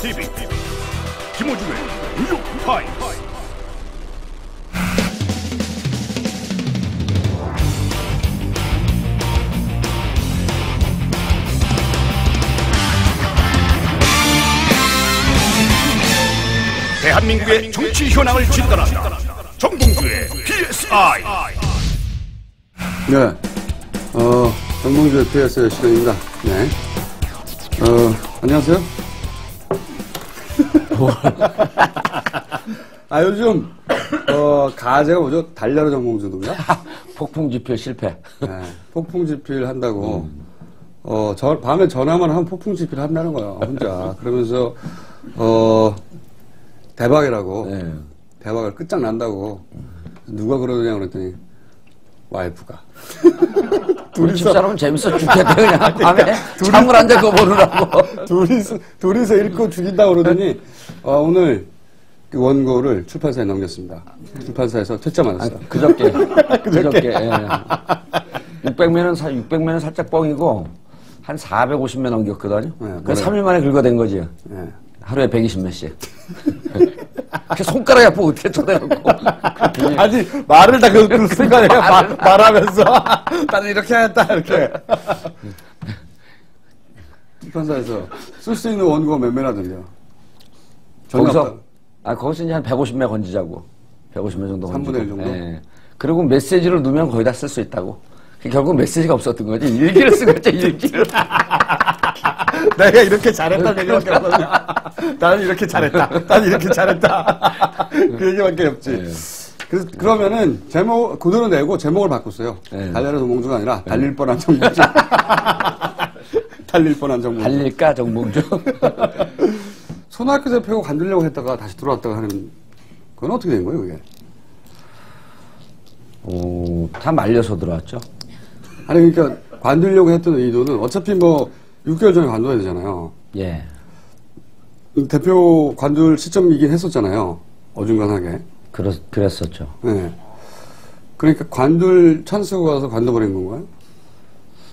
TV 김호중의 뉴욕 타임스. 대한민국의 정치 현황을 진단한다. 정봉주의 PSI. 네, 정봉주의 PSI 시간입니다. 네, 안녕하세요. 요즘 가제가 뭐죠? 달려라 정봉주인가? 폭풍지필 실패. 네, 폭풍지필 한다고. 밤에 전화만 하면 폭풍지필 한다는 거야, 혼자. 그러면서 대박이라고. 네. 대박을 끝장난다고. 누가 그러느냐 그랬더니 와이프가. 우리 집사람은 재밌어 죽겠다 그냥 밤에 잠을 안 자고 보느라고. 둘이서 읽고 죽인다고 그러더니 오늘 그 원고를 출판사에 넘겼습니다. 출판사에서 퇴짜 맞았어요. 그저께. 예. 600매는 살짝 뻥이고 한 450매 넘겼거든요. 네, 그래서 3일 만에 긁어댄 거지. 네. 하루에 120매씩. 손가락이 아프고 어떻게 쳐대갖고. 아니, 말을 다 그 순간에 말하면서 나는 이렇게 하겠다, 이렇게. 출판사에서 쓸 수 있는 원고가 몇 매나 된대요? 거기서 이제 한 150매 건지자고. 150매 정도 건지고. 3분의 1 정도? 예. 그리고 메시지를 넣으면 거의 다 쓸 수 있다고. 결국 메시지가 없었던 거지. 일기를 쓴 거지, 일기를. 내가 이렇게 잘했다는 얘기밖에 없었냐. 나는 이렇게 잘했다. 나는 이렇게 잘했다. 그 얘기밖에 없지. 네. 그러면은, 그대로 내고 제목을 바꿨어요. 네. 달려라 정봉주가 아니라, 달릴 뻔한 정봉주. 달릴 뻔한 정봉주. 달릴까, 정봉주? 손학규 대표가 관두려고 했다가 다시 들어왔다가 하는, 그건 어떻게 된 거예요, 그게? 다 말려서 들어왔죠. 아니, 그러니까, 관두려고 했던 의도는 어차피 6개월 전에 관둬야 되잖아요. 예. 대표 관둘 시점이긴 했었잖아요. 어중간하게. 그랬었죠. 네. 그러니까 관둘 찬스가 와서 관둬버린 건가요?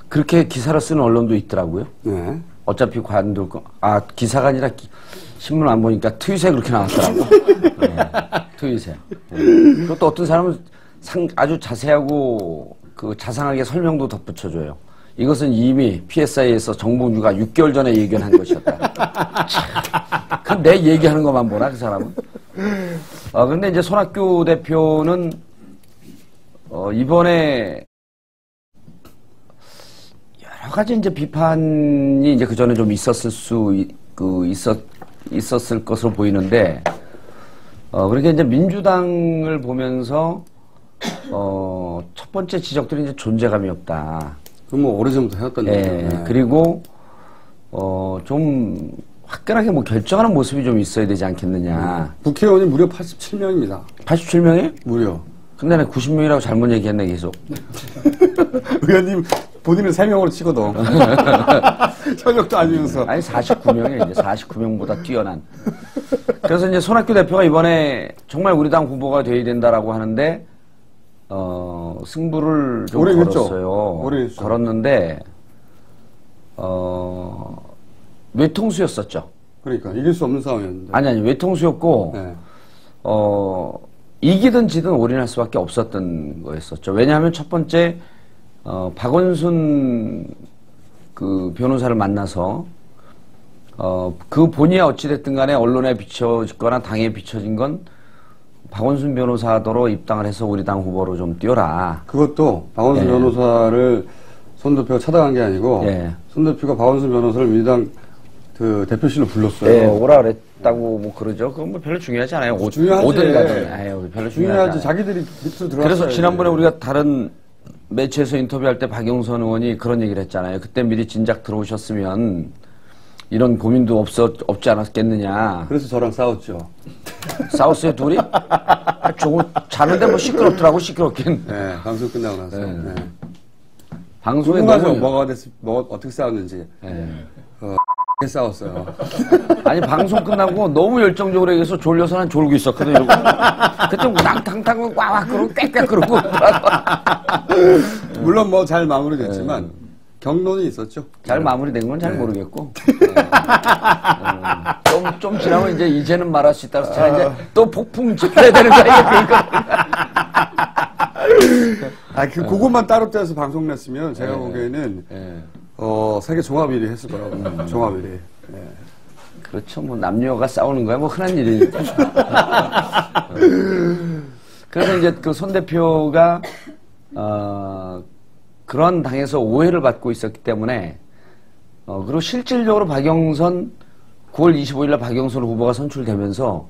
그렇게 기사를 쓰는 언론도 있더라고요. 네. 어차피 관둘 거, 기사가 아니라 신문 안 보니까 트윗에 그렇게 나왔더라고. 네, 트윗에. 네. 그리고 또 어떤 사람은 아주 자세하고 자상하게 설명도 덧붙여줘요. 이것은 이미 PSI에서 정봉주가 6개월 전에 예견한 것이었다. 내 얘기하는 것만 보나, 그 사람은? 근데 이제 손학규 대표는, 이번에, 여러 가지 이제 비판이 이제 그 전에 좀 있었을 것으로 보이는데, 그러니까 이제 민주당을 보면서, 첫 번째 지적들이 이제 존재감이 없다. 그럼 오래전부터 해왔던 예, 얘기죠. 네. 그리고, 좀, 화끈하게 결정하는 모습이 좀 있어야 되지 않겠느냐. 국회의원이 무려 87명입니다. 87명이? 무려. 근데 나 90명이라고 잘못 얘기했네, 계속. 의원님 본인은 3명으로 치거든. 현역도 아니면서. 아니, 49명이에요, 이제. 49명보다 뛰어난. 그래서 이제 손학규 대표가 이번에 정말 우리 당 후보가 돼야 된다라고 하는데, 승부를 좀 걸었어요. 걸었는데, 외통수였었죠. 그러니까, 이길 수 없는 상황이었는데. 아니, 외통수였고, 네. 이기든 지든 올인할 수밖에 없었던 거였었죠. 왜냐하면 첫 번째, 박원순 변호사를 만나서, 그 본의야 어찌됐든 간에 언론에 비춰지거나 당에 비춰진 건 박원순 변호사더러 입당을 해서 우리 당 후보로 좀 띄워라. 그것도 박원순 변호사를 손 대표가 차단한 게 아니고, 손 대표가 박원순 변호사를 민주당 대표실로 불렀어요. 네, 오라 그랬다고 그러죠. 그건 별로 중요하지 않아요. 중요하지. 오든 가든. 별로 중요하지. 자기들이 밑으로 들어왔어요. 그래서 지난번에 우리가 다른 매체에서 인터뷰할 때 박영선 의원이 그런 얘기를 했잖아요. 그때 미리 진작 들어오셨으면 이런 고민도 없지 않았겠느냐. 그래서 저랑 싸웠죠. 싸웠어요, 둘이? 조금 자는데 시끄럽더라고, 시끄럽긴. 네, 방송 끝나고 나서. 네. 방송에 너무 어떻게 싸웠는지. 네. 싸웠어요. 아니, 방송 끝나고 너무 열정적으로 얘기해서 졸려서 난 졸고 있었거든요. 그때 우당탕탕 꽉꽉 그러고 꽥꽥 그러고. 물론 잘 마무리됐지만 경론이 있었죠. 잘 마무리된 건 잘 모르겠고. 좀 지나면 이제는 말할 수 있다고 해서 제가 이제 또 폭풍 집회해야 되는 거 아니겠습니까? 그것만 따로 떼서 방송 냈으면 제가 보기에는, 세계 종합 1위 했을 거라고. 종합 1위. 그렇죠. 뭐 남녀가 싸우는 거야 뭐 흔한 일이니까. 그래서 이제 그 손 대표가 그런 당에서 오해를 받고 있었기 때문에 그리고 실질적으로 9월 25일날 박영선 후보가 선출되면서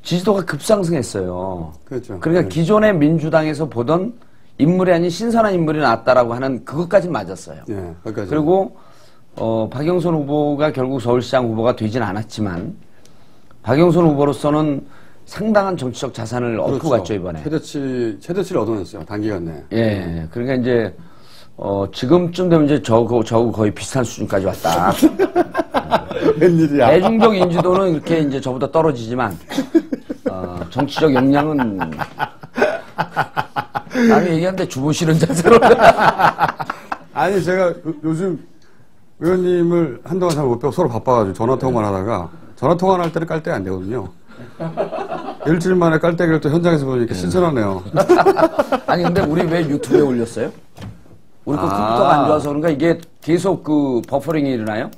지지도가 급상승했어요. 그렇죠. 그러니까 기존의 민주당에서 보던 인물이 아닌 신선한 인물이 나왔다라고 하는 그것까지 맞았어요. 예, 거기까지. 그리고 박영선 후보가 결국 서울시장 후보가 되진 않았지만 박영선 후보로서는 상당한 정치적 자산을 얻고 갔죠, 이번에. 최대치를 얻어냈어요, 단기간 내에. 예. 그러니까 이제, 지금쯤 되면 이제 저거 거의 비슷한 수준까지 왔다. 웬일이야. 대중적 인지도는 이렇게 이제 저보다 떨어지지만, 정치적 역량은, 남이 얘기하는데 주보시는 자세로. 아니, 제가 요즘 의원님을 한동안 잘 못 뵈고 서로 바빠가지고 전화통화만 하다가 전화통화를 할 때는 깔 때가 안 되거든요. 일주일 만에 깔때기를 또 현장에서 보니까 신선하네요. 아니 근데 우리 왜 유튜브에 올렸어요? 우리 그 컴퓨터가 안 좋아서 그런가 이게 계속 그 버퍼링이 일어나요?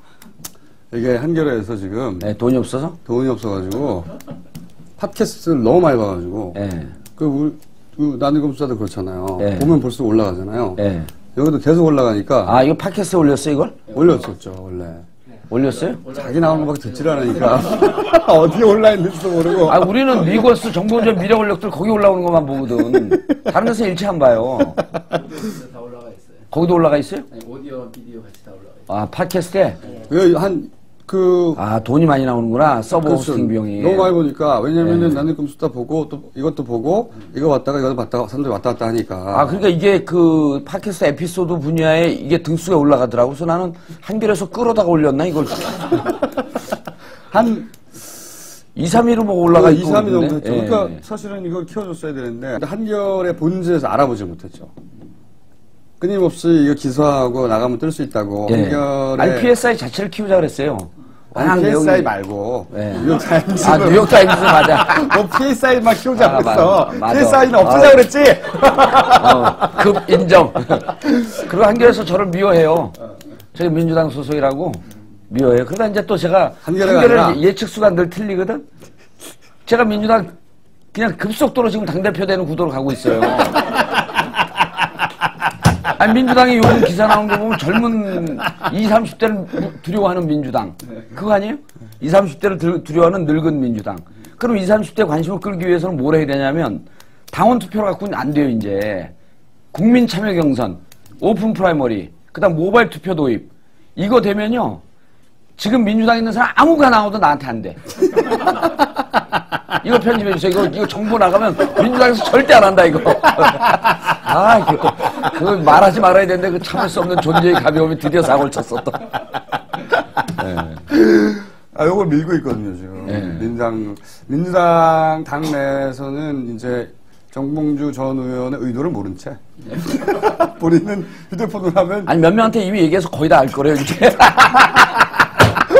이게 한겨레에서 지금 네, 돈이 없어서? 돈이 없어가지고 팟캐스트를 너무 많이 봐가지고 나는 검수자도 그렇잖아요. 보면 볼수록 올라가잖아요. 여기도 계속 올라가니까 이거 팟캐스트에 올렸어 이걸? 올렸었죠 원래. 올렸어요? 자기 나오는 거밖에 듣질 않으니까 어디에 올라있는지도 모르고. 우리는 미거스 정보운전 미래 권력들 거기 올라오는 것만 보거든. 다른 데서 일체 안 봐요. 다 올라가 있어요. 거기도 올라가 있어요? 아니, 오디오, 비디오 같이 다 올라가 있어요. 팟캐스트에? 돈이 많이 나오는구나. 서버 호스팅 비용이. 너무 많이 보니까. 왜냐면은 나는 검수다 보고, 또 이것도 보고, 이거 봤다가 이것도 봤다가, 사람들이 왔다 갔다 하니까. 그러니까 이게 그 팟캐스트 에피소드 분야에 이게 등수에 올라가더라고. 그래서 나는 한겨레에서 끌어다가 올렸나, 이걸. 한 2, 3일을 뭐 올라가 있고. 2, 3일 정도 했죠. 그러니까 사실은 이걸 키워줬어야 되는데, 한겨레 본질에서 알아보지 못했죠. 끊임없이 이거 기사하고 나가면 뜰 수 있다고. 한겨레. PSI 자체를 키우자 그랬어요. PSI 말고. 뉴욕타임스. 뉴욕타임스 맞아. 뭐 PSI만 키우자 그랬어. 맞아. PSI는 없애자 그랬지? 급 인정. 그리고 한겨레에서 저를 미워해요. 저희 민주당 소속이라고 미워해요. 그러다 이제 또 제가 한겨레 예측수가 늘 틀리거든? 제가 민주당 그냥 급속도로 지금 당대표 되는 구도로 가고 있어요. 민주당이 요즘 기사 나온 거 보면 젊은 20, 30대를 두려워하는 민주당. 그거 아니에요? 20, 30대를 두려워하는 늙은 민주당. 그럼 20, 30대 관심을 끌기 위해서는 뭘 해야 되냐면 당원 투표를 갖고는 안 돼요, 이제. 국민 참여 경선, 오픈 프라이머리, 그 다음 모바일 투표 도입. 이거 되면요. 지금 민주당에 있는 사람 아무가 나와도 나한테 안 돼. 이거 편집해주세요. 이거 정보 나가면 민주당에서 절대 안 한다, 이거. 그거 말하지 말아야 되는데 그 참을 수 없는 존재의 가벼움이 드디어 사고를 쳤어, 또. 요걸 밀고 있거든요, 지금. 민주당 당내에서는 이제 정봉주 전 의원의 의도를 모른 채. 본인은 휴대폰을 하면. 몇 명한테 이미 얘기해서 거의 다 알 거래요, 이제.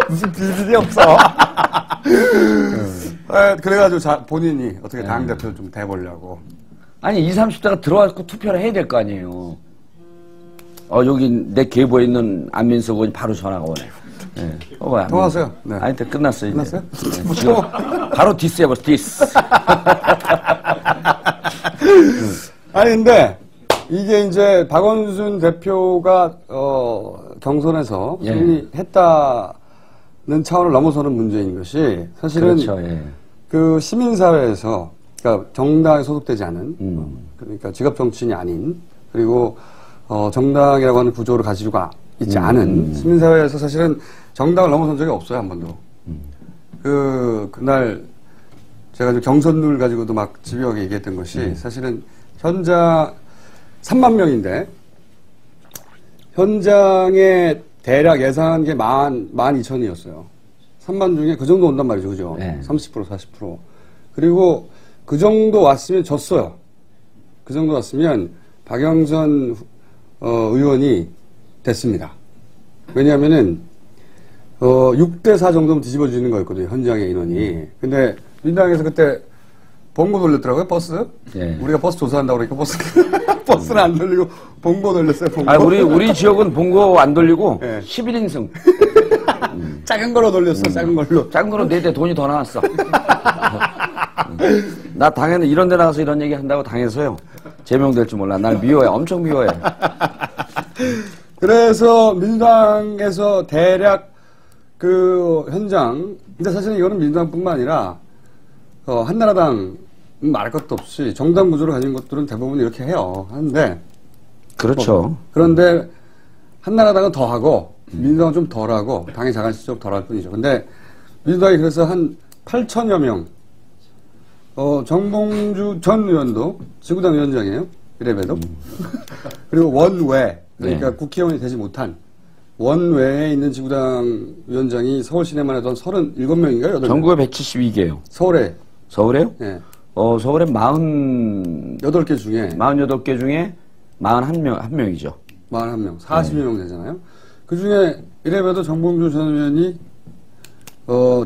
무슨 비밀이 없어. 그래가지고 본인이 어떻게 당대표 좀 돼보려고. 20, 30대가 들어와서 투표를 해야 될 거 아니에요. 여기 내 계보에 있는 안민석 의원이 바로 전화가 오네. 통화하세요. 네. 끝났어요. 끝났어요? 지금 바로 디스 해버렸어, 디스. 근데 이게 이제 박원순 대표가 경선에서 승리했다는 차원을 넘어서는 문제인 것이 사실은 그렇죠, 그 시민사회에서 그러니까 정당에 소속되지 않은 그러니까 직업 정치인이 아닌 그리고 정당이라고 하는 구조를 가지고 있지 않은 시민사회에서 사실은 정당을 넘어선 적이 없어요, 한 번도. 그날 제가 경선룰 가지고도 막 집요하게 얘기했던 것이 사실은 현장 3만 명인데 현장에 대략 예상한 게 12,000이었어요. 3만 중에 그 정도 온단 말이죠, 그죠? 30%, 40%. 그리고 그 정도 왔으면 졌어요. 그 정도 왔으면 박영선 의원이 됐습니다. 왜냐하면은 6대4 정도면 뒤집어지는 거였거든요. 현장의 인원이. 근데 민주당에서 그때 봉고 돌렸더라고요. 버스. 예. 우리가 버스 조사한다고 그러니까 버스는 안 돌리고 봉고 돌렸어요. 봉고. 아, 우리 지역은 봉고 안 돌리고 예. 11인승. 작은 걸로 돌렸어. 작은 걸로. 작은 거로 내 대 돈이 더 나왔어. 나 당연히 이런 데 나가서 이런 얘기 한다고 당해서요. 제명될 줄 몰라. 날 미워해. 엄청 미워해. 그래서 민주당에서 대략 그 현장, 근데 사실은 이거는 민주당뿐만 아니라 한나라당 말할 것도 없이 정당 구조를 가진 것들은 대부분 이렇게 해요. 하는데 그렇죠. 그런데 한나라당은 더 하고 민주당은 좀 덜 하고 당의 자간시적 덜 할 뿐이죠. 근데 민주당이 그래서 한 8천여 명, 정봉주 전 의원도 지구당 위원장이에요. 이래봬도. 그리고 원외, 그러니까 네. 국회의원이 되지 못한 원외에 있는 지구당 위원장이 서울 시내만 해도 한 37명인가요? 8명? 전국에 172개요. 서울에. 서울에요? 예. 서울에 48개 8개 중에. 중에 41명이죠. 41명. 42명 되잖아요. 그 중에 이래봬도 정봉주 전 의원이,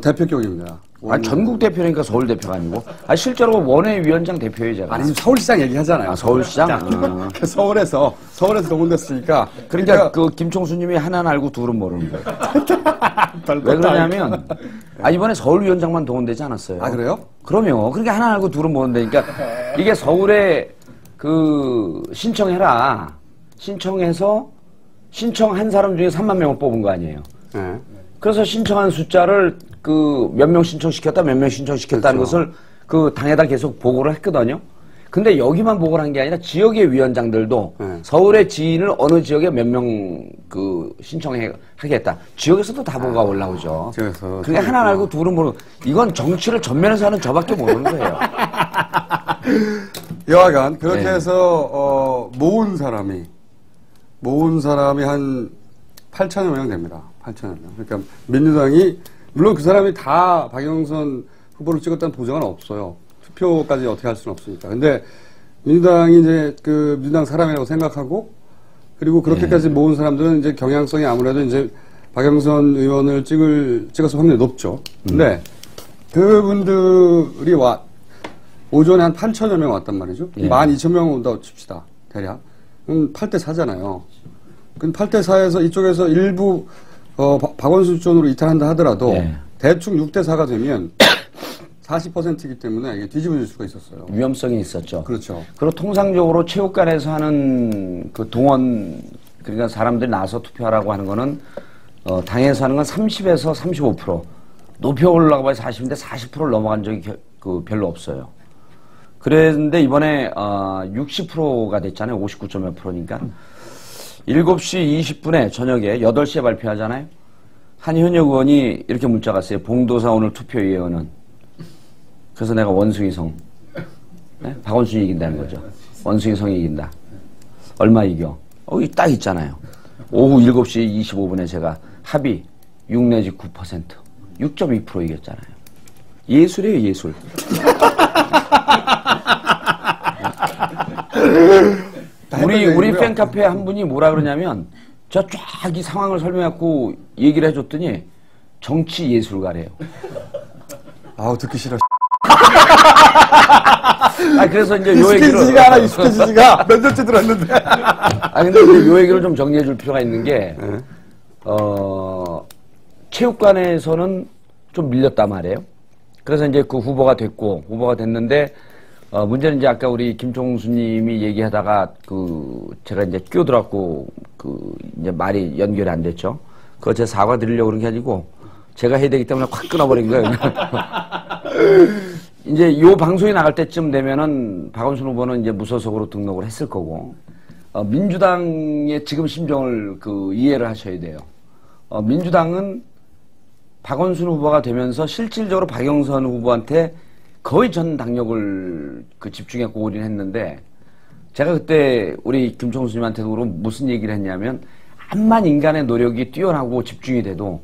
대표격입니다. 아, 전국 대표니까 서울 대표가 아니고. 아, 실제로 원외위원장 대표예요, 제가. 아니, 서울시장 얘기하잖아요. 아, 서울시장? 서울에서 동원됐으니까. 그러니까 그 김총수님이 하나는 알고 둘은 모르는 거예요. 왜 그러냐면, 이번에 서울위원장만 동원되지 않았어요. 아, 그래요? 그럼요. 그러니까 하나 알고 둘은 모르는데. 그러니까 이게 서울에 신청해라. 신청해서 신청한 사람 중에 3만 명을 뽑은 거 아니에요. 네. 그래서 신청한 숫자를 몇 명 신청시켰다, 몇 명 신청시켰다는 그렇죠. 것을 당에다 계속 보고를 했거든요. 근데 여기만 보고를 한 게 아니라 지역의 위원장들도 네. 서울의 지인을 어느 지역에 몇 명 하겠다. 지역에서도 다 보고가 올라오죠. 지역에서 그러니까 하나 알고 둘은 모르고 이건 정치를 전면에서 하는 저밖에 모르는 거예요. 여하간 그렇게 네. 해서 모은 사람이 한 8천여 명 됩니다. 8천여 명. 그러니까 민주당이 물론 그 사람이 다 박영선 후보를 찍었다는 보장은 없어요. 투표까지 어떻게 할 수는 없으니까. 근데 민주당이 이제 민주당 사람이라고 생각하고 그리고 그렇게까지 모은 사람들은 이제 경향성이 아무래도 이제 박영선 의원을 찍어서 확률이 높죠. 근데 그분들이 오전에 한 8천여 명 왔단 말이죠. 12,000명 온다고 칩시다. 대략. 그럼 8대4잖아요. 그럼 8대4에서 이쪽에서 일부 박원순 쪽으로 이탈한다 하더라도 대충 6대4가 되면 40%이기 때문에 이게 뒤집어질 수가 있었어요. 위험성이 있었죠. 그렇죠. 그리고 통상적으로 체육관에서 하는 동원, 그러니까 사람들이 나와서 투표하라고 하는 거는 당에서 하는 건 30에서 35%. 높여 올라가봐야 40인데 40%를 넘어간 적이 별로 없어요. 그런데 이번에 60%가 됐잖아요. 59점 몇 프로니까. 7시 20분에 저녁에 8시에 발표하잖아요. 한현역 의원이 이렇게 문자가 왔어요. 봉도사 오늘 투표 예언은. 그래서 내가 원숭이성. 네? 박원순이 이긴다는 거죠. 원숭이성이 이긴다. 얼마 이겨? 딱 있잖아요. 오후 7시 25분에 제가 합의 6 내지 9%. 6.2% 이겼잖아요. 예술이에요, 예술. 우리 팬카페 한 분이 뭐라 그러냐면, 저 쫙 이 상황을 설명하고 얘기를 해줬더니, 정치 예술가래요. 아우, 듣기 싫어. 그래서 이제 요 얘기를. 익숙해지지가 않아, 익숙해지지가. 몇 년째 들었는데. 근데 이제 요 얘기를 좀 정리해 줄 필요가 있는 게, 체육관에서는 좀 밀렸단 말이에요. 그래서 이제 그 후보가 됐는데, 문제는 이제 아까 우리 김종수님이 얘기하다가 제가 이제 끼어들었고 이제 말이 연결이 안 됐죠. 그거 제가 사과 드리려고 그런 게 아니고 제가 해야 되기 때문에 확 끊어버린 거예요. 이제 요 방송이 나갈 때쯤 되면은 박원순 후보는 이제 무소속으로 등록을 했을 거고, 민주당의 지금 심정을 이해를 하셔야 돼요. 민주당은 박원순 후보가 되면서 실질적으로 박영선 후보한테 거의 전 당력을 집중해서 올인했는데, 제가 그때 우리 김총수님한테도 무슨 얘기를 했냐면, 암만 인간의 노력이 뛰어나고 집중이 돼도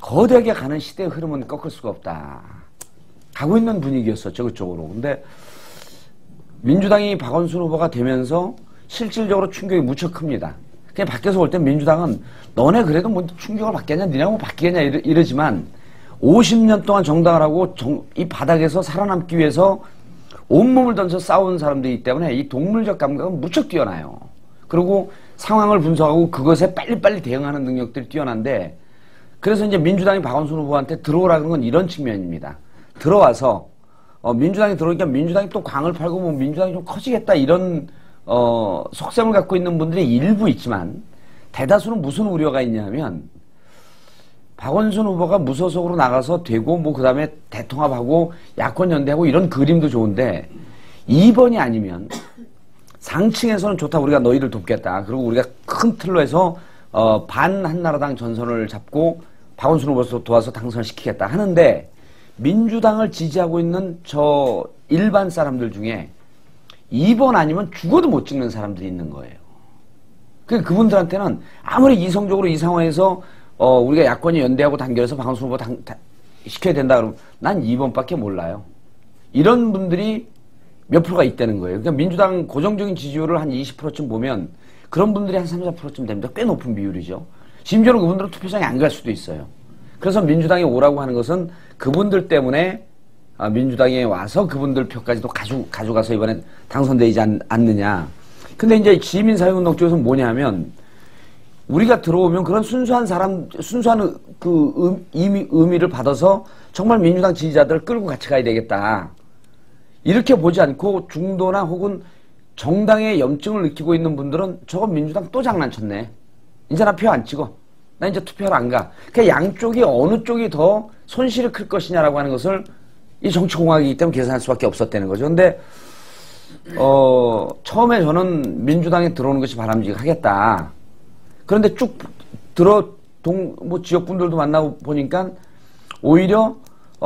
거대하게 가는 시대의 흐름은 꺾을 수가 없다. 가고 있는 분위기였었죠, 그쪽으로. 근데 민주당이 박원순 후보가 되면서 실질적으로 충격이 무척 큽니다. 그냥 밖에서 볼 때 민주당은 너네 그래도 뭐 충격을 받겠냐, 니네 뭐 바뀌겠냐 이러지만 50년 동안 정당을 하고 이 바닥에서 살아남기 위해서 온몸을 던져 싸운 사람들이기 때문에 이 동물적 감각은 무척 뛰어나요. 그리고 상황을 분석하고 그것에 빨리빨리 대응하는 능력들이 뛰어난데, 그래서 이제 민주당이 박원순 후보한테 들어오라는 건 이런 측면입니다. 들어와서 민주당이 들어오니까 민주당이 또 광을 팔고 뭐 민주당이 좀 커지겠다 이런 속셈을 갖고 있는 분들이 일부 있지만, 대다수는 무슨 우려가 있냐면 박원순 후보가 무소속으로 나가서 되고 뭐 그다음에 대통합하고 야권 연대하고 이런 그림도 좋은데 2번이 아니면 상층에서는 좋다, 우리가 너희를 돕겠다, 그리고 우리가 큰 틀로 해서 반 한나라당 전선을 잡고 박원순 후보를 도와서 당선시키겠다 하는데, 민주당을 지지하고 있는 저 일반 사람들 중에 2번 아니면 죽어도 못 찍는 사람들이 있는 거예요. 그분들한테는 아무리 이성적으로 이 상황에서 우리가 야권이 연대하고 단결해서 박원순 후보 시켜야 된다 그러면 난 2번밖에 몰라요. 이런 분들이 몇 프로가 있다는 거예요. 그러니까 민주당 고정적인 지지율을 한 20%쯤 보면 그런 분들이 한 3, 4%쯤 됩니다. 꽤 높은 비율이죠. 심지어는 그분들은 투표장에 안 갈 수도 있어요. 그래서 민주당이 오라고 하는 것은 그분들 때문에 민주당에 와서 그분들 표까지도 가져가서 이번에 당선되지 않느냐. 근데 이제 시민사회운동 쪽에서는 뭐냐면, 우리가 들어오면 그런 순수한 그 의미를 받아서 정말 민주당 지지자들을 끌고 같이 가야 되겠다, 이렇게 보지 않고 중도나 혹은 정당의 염증을 느끼고 있는 분들은 저건 민주당 또 장난쳤네, 이제 나 표 안 찍어, 나 이제 투표하러 안 가. 그러니까 양쪽이 어느 쪽이 더 손실이 클 것이냐라고 하는 것을 이 정치공학이기 때문에 계산할 수밖에 없었다는 거죠. 근데 처음에 저는 민주당에 들어오는 것이 바람직하겠다. 그런데 쭉 뭐 지역분들도 만나고 보니까 오히려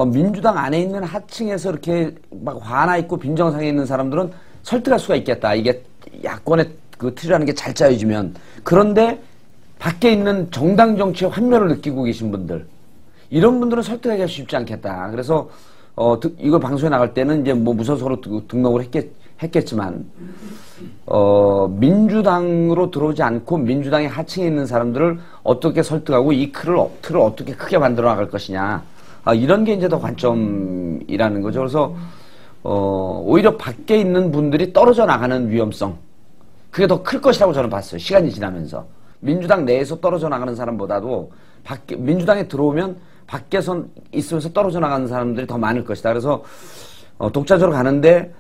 민주당 안에 있는 하층에서 이렇게 막 화나 있고 빈정상에 있는 사람들은 설득할 수가 있겠다, 이게 야권의 그 틀이라는 게 잘 짜여지면. 그런데 밖에 있는 정당 정치의 환멸을 느끼고 계신 분들, 이런 분들은 설득하기가 쉽지 않겠다. 그래서 이거 방송에 나갈 때는 이제 뭐 무소속으로 등록을 했겠지만 민주당으로 들어오지 않고 민주당의 하층에 있는 사람들을 어떻게 설득하고 이 틀을 어떻게 크게 만들어 나갈 것이냐, 이런 게 이제 더 관점이라는 거죠. 그래서 오히려 밖에 있는 분들이 떨어져 나가는 위험성, 그게 더 클 것이라고 저는 봤어요. 시간이 지나면서 민주당 내에서 떨어져 나가는 사람보다도 민주당에 들어오면 밖에서 있으면서 떨어져 나가는 사람들이 더 많을 것이다. 그래서 독자적으로 가는데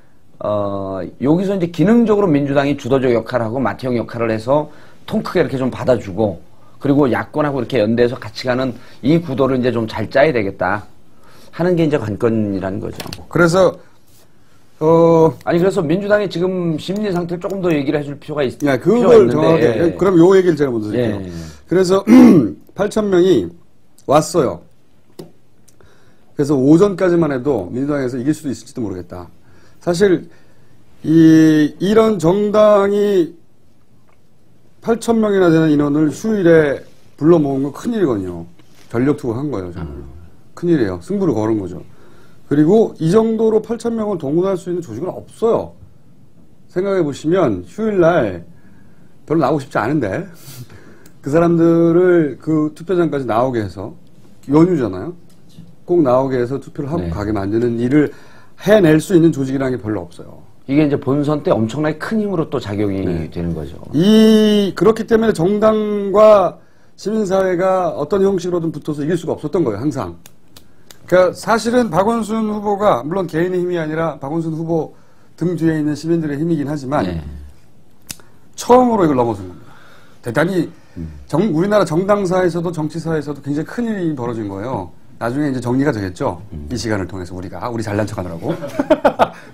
여기서 이제 기능적으로 민주당이 주도적 역할을 하고 마태형 역할을 해서 통 크게 이렇게 좀 받아주고, 그리고 야권하고 이렇게 연대해서 같이 가는 이 구도를 이제 좀 잘 짜야 되겠다 하는 게 이제 관건이라는 거죠. 그래서 그래서 민주당이 지금 심리 상태를 조금 더 얘기를 해줄 필요가 그걸 정확하게. 그럼 요 얘기를 제가 먼저 드릴게요. 그래서 8,000명이 왔어요. 그래서 오전까지만 해도 민주당에서 이길 수도 있을지도 모르겠다. 사실 이런 정당이 8,000명이나 되는 인원을 휴일에 불러 모은 건 큰일이거든요. 전력 투구한 거예요, 저는. 큰일이에요. 승부를 걸은 거죠. 그리고 이 정도로 8,000명을 동원할 수 있는 조직은 없어요. 생각해 보시면 휴일날 별로 나오고 싶지 않은데 그 사람들을 그 투표장까지 나오게 해서, 연휴잖아요. 꼭 나오게 해서 투표를 하고 가게 만드는 일을 해낼 수 있는 조직이라는 게 별로 없어요. 이게 이제 본선 때 엄청나게 큰 힘으로 또 작용이 되는 거죠. 그렇기 때문에 정당과 시민사회가 어떤 형식으로든 붙어서 이길 수가 없었던 거예요, 항상. 그러니까 사실은 박원순 후보가, 물론 개인의 힘이 아니라 박원순 후보 등 뒤에 있는 시민들의 힘이긴 하지만 처음으로 이걸 넘어선 겁니다. 대단히 우리나라 정당사에서도 정치사에서도 굉장히 큰 일이 벌어진 거예요. 나중에 이제 정리가 되겠죠. 이 시간을 통해서 우리 잘난 척 하느라고.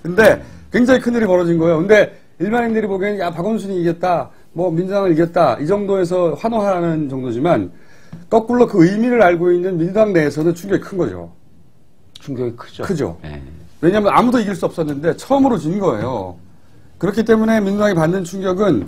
근데 굉장히 큰 일이 벌어진 거예요. 근데 일반인들이 보기에는 야, 박원순이 이겼다, 뭐 민주당을 이겼다, 이 정도에서 환호하는 정도지만 거꾸로 그 의미를 알고 있는 민주당 내에서는 충격이 큰 거죠. 충격이 크죠. 크죠. 왜냐하면 아무도 이길 수 없었는데 처음으로 진 거예요. 그렇기 때문에 민주당이 받는 충격은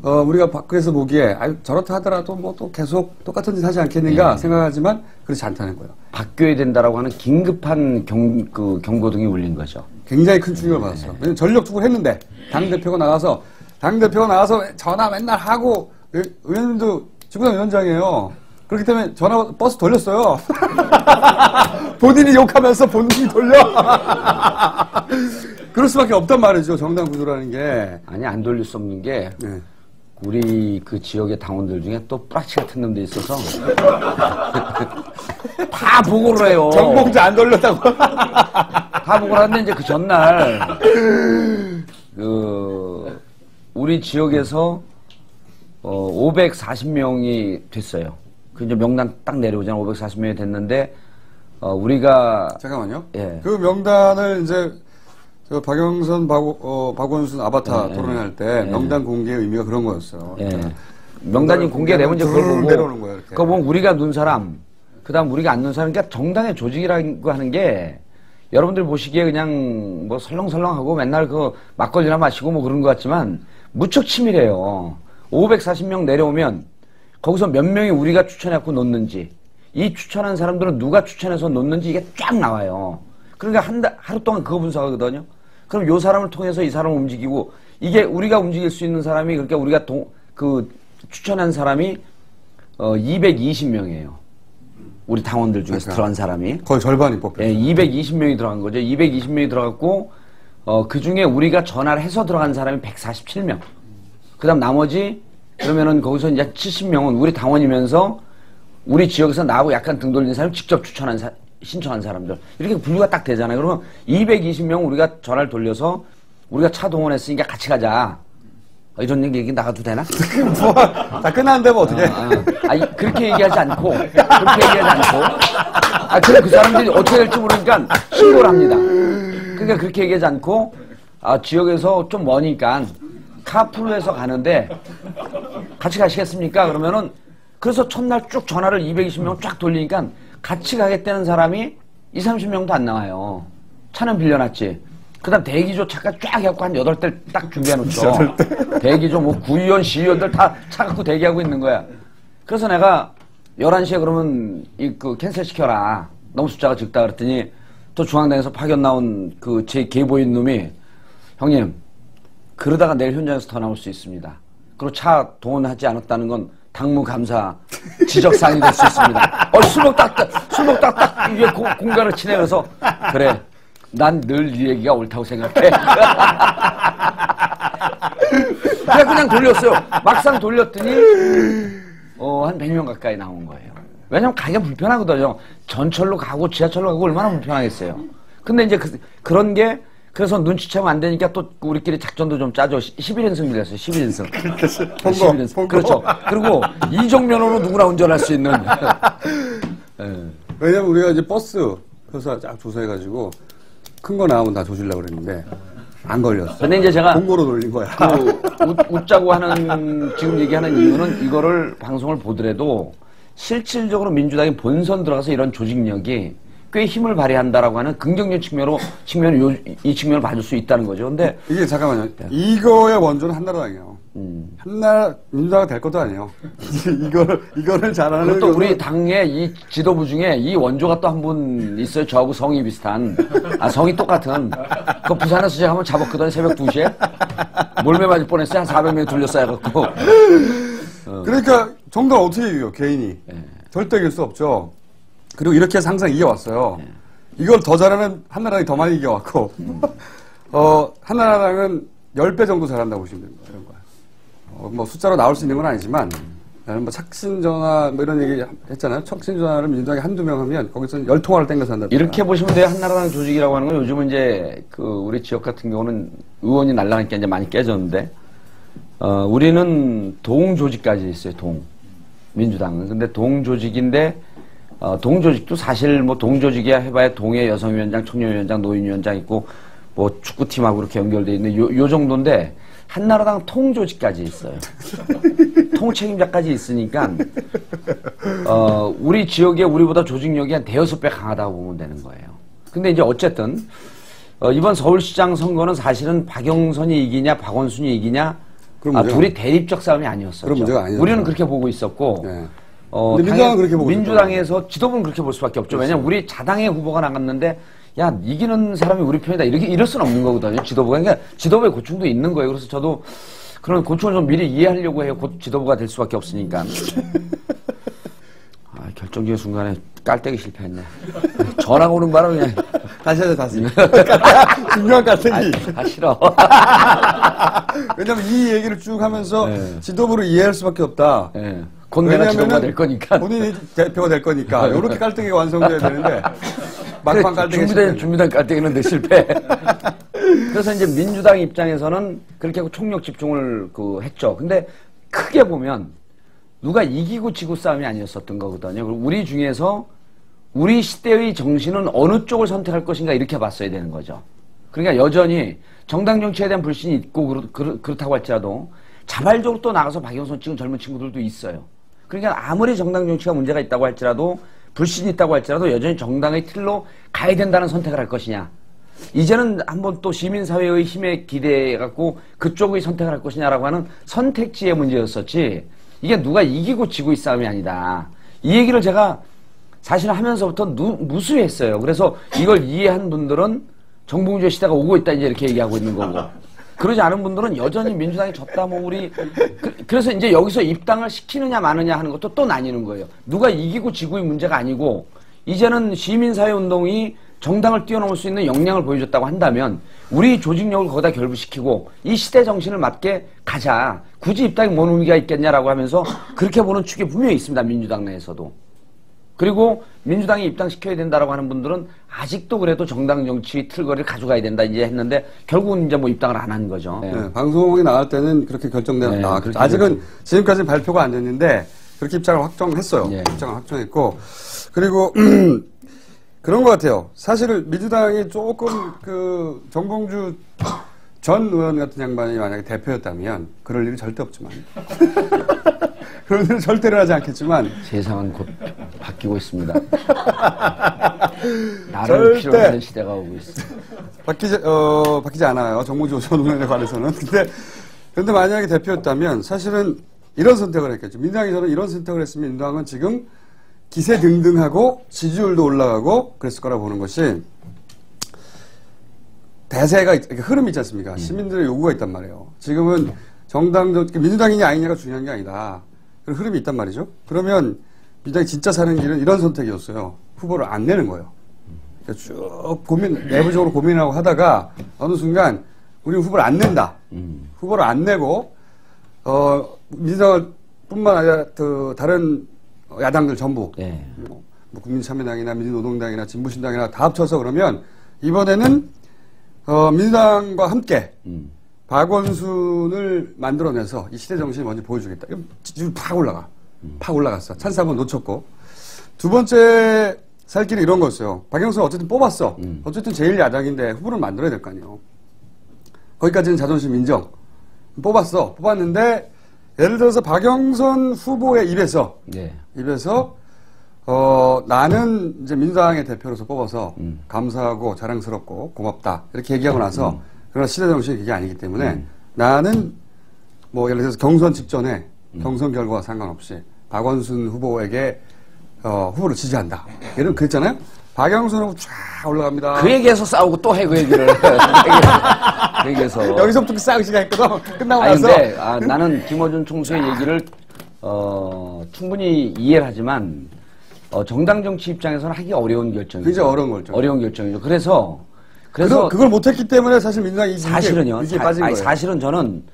우리가 밖에서 보기에 저렇다 하더라도 뭐 또 계속 똑같은 짓 하지 않겠는가 생각하지만 그렇지 않다는 거예요. 바뀌어야 된다라고 하는 긴급한 경고등이 울린 거죠. 굉장히 큰 충격을 받았어요. 왜냐면 전력 투구를 했는데 당대표가 나가서 전화 맨날 하고 의원님도 지구당 위원장이에요. 그렇기 때문에 버스 돌렸어요. 본인이 욕하면서 본인이 돌려. 그럴 수밖에 없단 말이죠. 정당 구조라는 게. 아니, 안 돌릴 수 없는 게 네. 우리 그 지역의 당원들 중에 또 뿌라치 같은 놈들이 있어서 다 보고를 해요. 정봉주 안 돌렸다고. 다 보고를 하는데 이제 그 전날 우리 지역에서 540명이 됐어요. 그 이제 명단 딱 내려오잖아. 540명이 됐는데 우리가 잠깐만요. 예. 그 명단을 이제 저 박영선, 박원순 아바타 예, 토론할 때 명단 공개의 의미가 그런 거였어요. 예. 명단이 공개되면 이제 그걸 보고 내려오는 거예요, 이렇게. 그거 보면 우리가 눈 사람, 그다음 우리가 안 눈 사람, 그러니까 정당의 조직이라고 하는 게 여러분들 보시기에 그냥 뭐 설렁설렁하고 맨날 그 막걸리나 마시고 뭐 그런 것 같지만 무척 치밀해요. 540명 내려오면 거기서 몇 명이 우리가 추천해갖고 놓는지, 이 추천한 사람들은 누가 추천해서 놓는지 이게 쫙 나와요. 그러니까 하루 동안 그거 분석하거든요. 그럼 요 사람을 통해서 이 사람을 움직이고, 이게 우리가 움직일 수 있는 사람이, 그러니까 우리가 추천한 사람이 220명이에요. 우리 당원들 중에서 그러니까 들어간 사람이. 거의 절반이 뽑혔어요. 예, 220명이 들어간 거죠. 220명이 들어갔고, 그 중에 우리가 전화를 해서 들어간 사람이 147명. 그 다음 나머지, 그러면은 거기서 이제 70명은 우리 당원이면서 우리 지역에서 나하고 약간 등 돌리는 사람이 직접 신청한 사람들. 이렇게 분류가 딱 되잖아요. 그러면 220명 우리가 전화를 돌려서 우리가 차 동원했으니까 같이 가자. 이런 얘기 나가도 되나? 뭐, 다 끝났는데 뭐 어떻게. 그렇게 얘기하지 않고, 그 사람들이 어떻게 될지 모르니까 신고를 합니다. 그러니까 그렇게 얘기하지 않고, 지역에서 좀 머니까 카풀로 가는데 같이 가시겠습니까? 그러면은, 그래서 첫날 쭉 전화를 220명 쫙 돌리니까 같이 가겠다는 사람이 20, 30명도 안 나와요. 차는 빌려놨지. 그 다음 대기조 차까지 쫙 해갖고 한 8대 딱 준비해놓죠. 대기조 뭐 구의원, 시의원들 다 차 갖고 대기하고 있는 거야. 그래서 내가 11시에 그러면 캔슬 시켜라. 너무 숫자가 적다 그랬더니 또 중앙당에서 파견 나온 제 계보인 놈이 형님, 그러다가 내일 현장에서 더 나올 수 있습니다. 그리고 차 동원하지 않았다는 건 당무 감사 지적사항이 될 수 있습니다. 술 먹다 위에 공간을 치네. 그래서 그래. 난 늘 이 얘기가 옳다고 생각해. 그냥 돌렸어요. 막상 돌렸더니 한 100명 가까이 나온 거예요. 왜냐면 가기가 불편하거든요. 전철로 가고 지하철로 가고 얼마나 불편하겠어요. 근데 이제 그런 게 그래서 눈치채면 안 되니까 또 우리끼리 작전도 좀 짜죠. 11인승 빌렸어요. 11인승. 11인승. 그렇죠. 그리고 이정면으로 누구나 운전할 수 있는. 왜냐면 우리가 이제 버스 표사 쫙 조사해가지고 큰 거 나오면 다 조지려고 그랬는데 안 걸렸어. 근데 이제 제가 공고로 돌린 거야. 웃자고 하는 지금 얘기하는 이유는 이거를 방송을 보더라도 실질적으로 민주당이 본선 들어가서 이런 조직력이 꽤 힘을 발휘한다라고 하는 긍정적 이 측면을 봐줄 수 있다는 거죠. 근데 이게 잠깐만요. 이거의 원조는 한나라당이에요. 민주당이 될 것도 아니에요. 이거를 잘하는. 그것도 우리 당의 이 지도부 중에 이 원조가 또 한 분 있어요. 저하고 성이 비슷한. 성이 똑같은. 그 부산에서 제가 한번 잡았거든요. 새벽 2시에. 몰매 맞을 뻔했어요. 한 400명이 둘러싸여갖고. 그러니까 정당 어떻게 이겨요? 개인이. 절대 이길 수 없죠. 그리고 이렇게 해서 항상 이겨왔어요. 이걸 더 잘하면 한나라당이 더 많이 이겨왔고, 한나라당은 10배 정도 잘한다고 보시면 됩니다. 이런 거야. 뭐 숫자로 나올 수 있는 건 아니지만, 나는 뭐 척신전화 뭐 이런 얘기 했잖아요. 척신전화를 민주당이 한두 명 하면 거기서 10통화를 땡겨서 한다. 이렇게 보시면 돼요. 한나라당 조직이라고 하는 건 요즘은 이제 우리 지역 같은 경우는 의원이 날라가니까 이제 많이 깨졌는데, 우리는 동조직까지 있어요. 민주당은. 근데 동조직인데, 동조직도 사실 뭐 동조직이야 해봐야 동해 여성위원장, 청년위원장, 노인위원장 있고 뭐 축구팀하고 이렇게 연결돼 있는 요 정도인데 한나라당 통조직까지 있어요. 통책임자까지 있으니까 우리 지역에 우리보다 조직력이 한 대여섯 배 강하다고 보면 되는 거예요. 근데 이제 어쨌든 이번 서울시장 선거는 사실은 박영선이 이기냐 박원순이 이기냐 둘이 대립적 싸움이 아니었었죠. 그런 문제가 아니었죠. 우리는 그렇게 보고 있었고 네. 근데 민주당은 그렇게 보고 민주당에서 지도부는 그렇게 볼 수밖에 없죠. 왜냐면 우리 자당의 후보가 나갔는데 야 이기는 사람이 우리 편이다 이럴 수는 없는 거거든요. 지도부가. 그러니까 지도부의 고충도 있는 거예요. 그래서 저도 그런 고충을 좀 미리 이해하려고 해요. 곧 지도부가 될 수밖에 없으니까. 아, 결정적인 순간에 깔때기 실패했네. 전화가 오는 바람에 그냥. 다시 하자, 다시. 중요한 깔때기. 다 싫어. 왜냐면 이 얘기를 쭉 하면서 네. 지도부를 이해할 수밖에 없다. 네. 곧 내가 지도부가 될 거니까. 본인이 대표가 될 거니까. 이렇게 깔때기가 완성돼야 되는데. 막판 깔때기. 준비된 깔때기는 내 실패. 그래서 이제 민주당 입장에서는 그렇게 하고 총력 집중을 했죠. 근데 크게 보면 누가 이기고 지고 싸움이 아니었었던 거거든요. 그리고 우리 중에서 우리 시대의 정신은 어느 쪽을 선택할 것인가 이렇게 봤어야 되는 거죠. 그러니까 여전히 정당 정치에 대한 불신이 있고 그렇다고 할지라도 자발적으로 또 나가서 박영선 찍은 젊은 친구들도 있어요. 그러니까 아무리 정당 정치가 문제가 있다고 할지라도 불신이 있다고 할지라도 여전히 정당의 틀로 가야 된다는 선택을 할 것이냐. 이제는 한번 또 시민사회의 힘에 기대해갖고 그쪽의 선택을 할 것이냐라고 하는 선택지의 문제였었지 이게 누가 이기고 지고 이 싸움이 아니다. 이 얘기를 제가 사실 하면서부터 무수했어요. 그래서 이걸 이해한 분들은 정봉주의 시대가 오고 있다 이제 이렇게 얘기하고 있는 거고 그러지 않은 분들은 여전히 민주당이 졌다 뭐 우리 그래서 이제 여기서 입당을 시키느냐 마느냐 하는 것도 또 나뉘는 거예요. 누가 이기고 지고의 문제가 아니고 이제는 시민사회 운동이 정당을 뛰어넘을 수 있는 역량을 보여줬다고 한다면 우리 조직력을 거기다 결부시키고 이 시대 정신을 맞게 가자. 굳이 입당이 뭔 의미가 있겠냐라고 하면서 그렇게 보는 축이 분명히 있습니다. 민주당 내에서도. 그리고 민주당이 입당시켜야 된다라고 하는 분들은 아직도 그래도 정당 정치 틀거리를 가져가야 된다 이제 했는데 결국은 이제 뭐 입당을 안 한 거죠. 네. 네, 방송에 나갈 때는 그렇게 나왔죠. 아직은 지금까지는 발표가 안 됐는데 그렇게 입장을 확정했어요. 네. 입장을 확정했고 그리고 그런 것 같아요. 사실은 민주당이 조금 정봉주 전 의원 같은 양반이 만약에 대표였다면 그럴 일은 절대 없지만 그런 일은 절대로 하지 않겠지만 세상은 곧 바뀌고 있습니다. 나를 필요로 하는 시대가 오고 있어. 바뀌지 않아요. 정봉주 전 의원에 관해서는. 근데 만약에 대표였다면 사실은 이런 선택을 했겠죠. 민주당이 저는 이런 선택을 했으면 민주당은 지금 기세 등등하고 지지율도 올라가고 그랬을 거라 보는 것이 대세가 흐름이 있지 않습니까? 시민들의 요구가 있단 말이에요. 지금은 민주당이냐 아니냐가 중요한 게 아니다. 그런 흐름이 있단 말이죠. 그러면 민주당이 진짜 사는 길은 이런 선택이었어요. 후보를 안 내는 거예요. 그러니까 쭉 내부적으로 고민하고 하다가 어느 순간 우리 후보를 안 낸다. 후보를 안 내고 민주당뿐만 아니라 다른 야당들 전부 네. 뭐 국민참여당이나 민주노동당이나 진보신당이나 다 합쳐서 그러면 이번에는 민주당과 함께 박원순을 만들어내서 이 시대 정신을 먼저 보여주겠다. 지지율 팍 올라가. 팍 올라갔어. 찬스 한번 놓쳤고. 두 번째 살 길이 이런 거였어요. 박영선 어쨌든 뽑았어. 어쨌든 제1야당인데 후보를 만들어야 될 거 아니에요. 거기까지는 자존심 인정. 뽑았어. 뽑았는데 예를 들어서 박영선 후보의 입에서 나는 이제 민주당의 대표로서 뽑아서 감사하고 자랑스럽고 고맙다 이렇게 얘기하고 나서 그러나 시대 정신이 그게 아니기 때문에 나는 뭐 예를 들어서 경선 직전에 경선 결과와 상관없이 박원순 후보에게 후보를 지지한다. 이런 그랬잖아요. 박영선 후보 쫙 올라갑니다. 그 얘기에서 싸우고 또 해 그 얘기를. 그 얘기에서 여기서부터 싸우기 시작했거든. 끝나고 아니, 나서. 근데 나는 김어준 총수의 얘기를 충분히 이해를 하지만 정당 정치 입장에서는 하기가 어려운 결정이죠. 굉장히 어려운 결정. 어려운 결정이죠. 그래서 그걸 못했기 때문에 사실 민주당이 사실은요. 이게 빠진 거예요. 사실은 저는